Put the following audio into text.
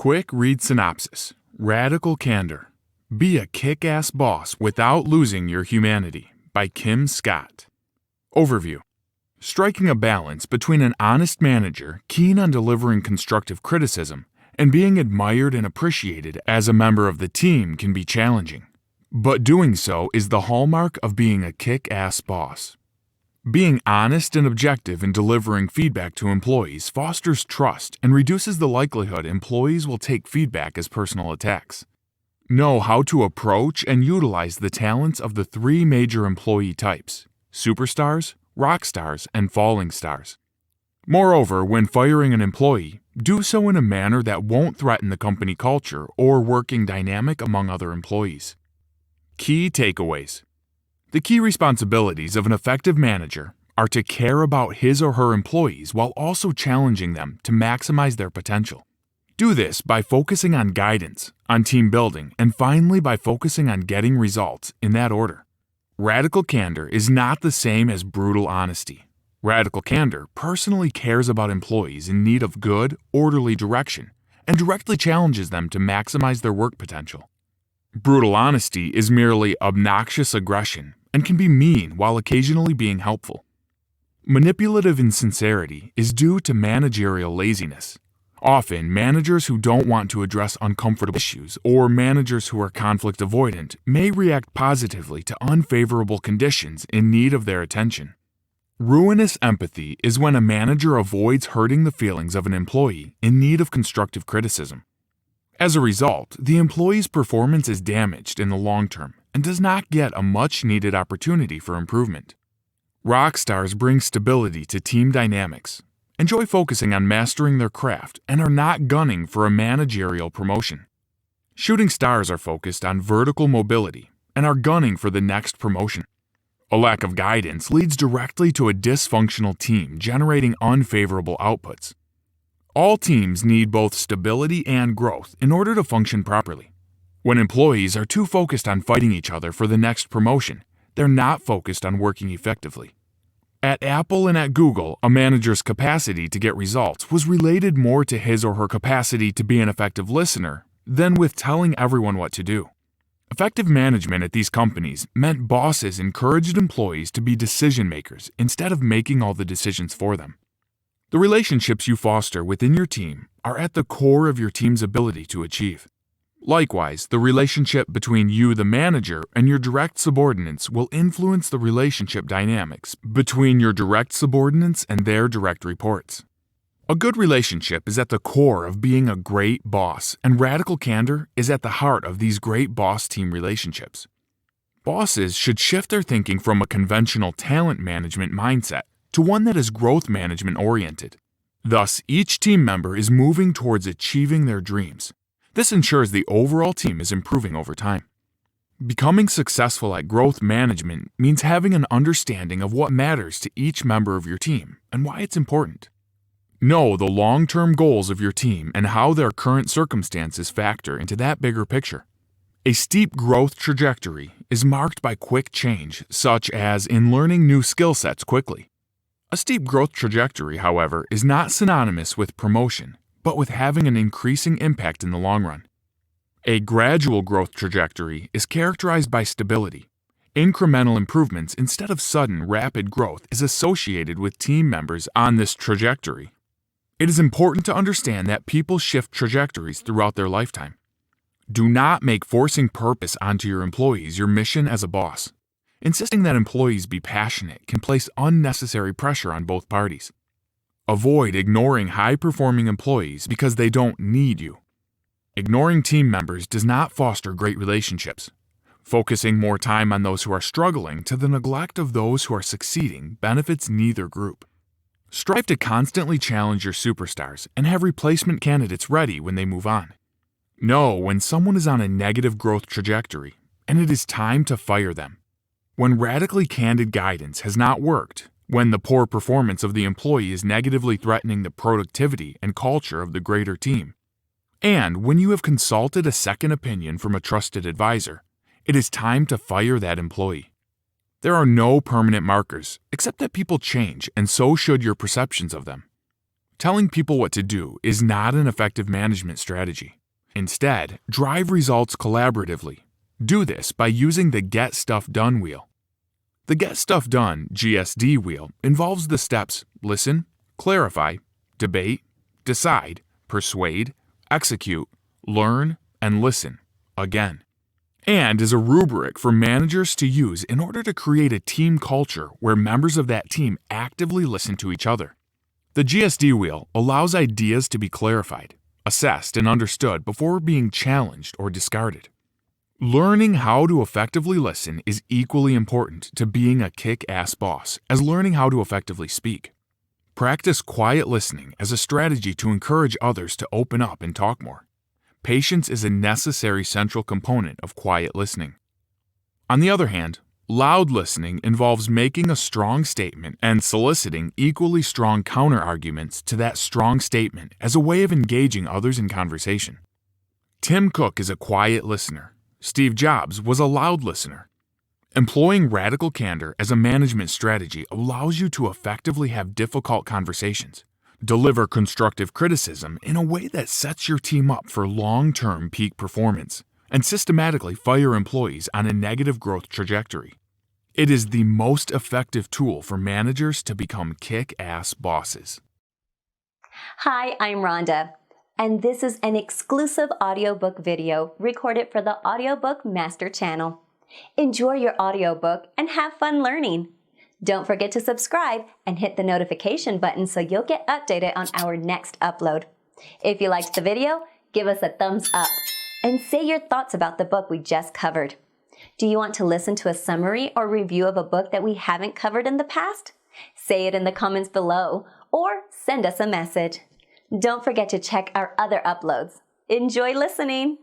Quick read synopsis. Radical Candor. Be a kick-ass boss without losing your humanity by Kim Scott. Overview. Striking a balance between an honest manager keen on delivering constructive criticism and being admired and appreciated as a member of the team can be challenging. But doing so is the hallmark of being a kick-ass boss. Being honest and objective in delivering feedback to employees fosters trust and reduces the likelihood employees will take feedback as personal attacks. Know how to approach and utilize the talents of the three major employee types: superstars, rockstars, and falling stars. Moreover, when firing an employee, do so in a manner that won't threaten the company culture or working dynamic among other employees. Key takeaways. The key responsibilities of an effective manager are to care about his or her employees while also challenging them to maximize their potential. Do this by focusing on guidance, on team building, and finally by focusing on getting results in that order. Radical candor is not the same as brutal honesty. Radical candor personally cares about employees in need of good, orderly direction and directly challenges them to maximize their work potential. Brutal honesty is merely obnoxious aggression and can be mean while occasionally being helpful. Manipulative insincerity is due to managerial laziness. Often, managers who don't want to address uncomfortable issues or managers who are conflict avoidant may react positively to unfavorable conditions in need of their attention. Ruinous empathy is when a manager avoids hurting the feelings of an employee in need of constructive criticism. As a result, the employee's performance is damaged in the long term and does not get a much-needed opportunity for improvement. Rockstars bring stability to team dynamics, enjoy focusing on mastering their craft, and are not gunning for a managerial promotion. Shooting stars are focused on vertical mobility and are gunning for the next promotion. A lack of guidance leads directly to a dysfunctional team generating unfavorable outputs. All teams need both stability and growth in order to function properly. When employees are too focused on fighting each other for the next promotion, they're not focused on working effectively. At Apple and at Google, a manager's capacity to get results was related more to his or her capacity to be an effective listener than with telling everyone what to do. Effective management at these companies meant bosses encouraged employees to be decision makers instead of making all the decisions for them. The relationships you foster within your team are at the core of your team's ability to achieve. Likewise, the relationship between you, the manager, and your direct subordinates will influence the relationship dynamics between your direct subordinates and their direct reports. A good relationship is at the core of being a great boss, and radical candor is at the heart of these great boss-team relationships. Bosses should shift their thinking from a conventional talent management mindset to one that is growth management oriented. Thus, each team member is moving towards achieving their dreams. This ensures the overall team is improving over time. Becoming successful at growth management means having an understanding of what matters to each member of your team and why it's important. Know the long-term goals of your team and how their current circumstances factor into that bigger picture. A steep growth trajectory is marked by quick change, such as in learning new skill sets quickly. A steep growth trajectory, however, is not synonymous with promotion, but with having an increasing impact in the long run. A gradual growth trajectory is characterized by stability. Incremental improvements instead of sudden, rapid growth is associated with team members on this trajectory. It is important to understand that people shift trajectories throughout their lifetime. Do not make forcing purpose onto your employees your mission as a boss. Insisting that employees be passionate can place unnecessary pressure on both parties. Avoid ignoring high-performing employees because they don't need you. Ignoring team members does not foster great relationships. Focusing more time on those who are struggling to the neglect of those who are succeeding benefits neither group. Strive to constantly challenge your superstars and have replacement candidates ready when they move on. Know when someone is on a negative growth trajectory, and it is time to fire them. When radically candid guidance has not worked, when the poor performance of the employee is negatively threatening the productivity and culture of the greater team, and when you have consulted a second opinion from a trusted advisor, it is time to fire that employee. There are no permanent markers, except that people change, and so should your perceptions of them. Telling people what to do is not an effective management strategy. Instead, drive results collaboratively. Do this by using the Get Stuff Done wheel. The Get Stuff Done (GSD) wheel involves the steps listen, clarify, debate, decide, persuade, execute, learn, and listen again, and is a rubric for managers to use in order to create a team culture where members of that team actively listen to each other. The GSD wheel allows ideas to be clarified, assessed, and understood before being challenged or discarded. Learning how to effectively listen is equally important to being a kick-ass boss as learning how to effectively speak. Practice quiet listening as a strategy to encourage others to open up and talk more. Patience is a necessary central component of quiet listening. On the other hand, loud listening involves making a strong statement and soliciting equally strong counter-arguments to that strong statement as a way of engaging others in conversation. Tim Cook is a quiet listener. Steve Jobs was a loud listener. Employing radical candor as a management strategy allows you to effectively have difficult conversations, deliver constructive criticism in a way that sets your team up for long-term peak performance, and systematically fire employees on a negative growth trajectory. It is the most effective tool for managers to become kick-ass bosses. Hi, I'm Rhonda, and this is an exclusive audiobook video recorded for the Audiobook Master Channel. Enjoy your audiobook and have fun learning. Don't forget to subscribe and hit the notification button so you'll get updated on our next upload. If you liked the video, give us a thumbs up and say your thoughts about the book we just covered. Do you want to listen to a summary or review of a book that we haven't covered in the past? Say it in the comments below or send us a message. Don't forget to check our other uploads. Enjoy listening!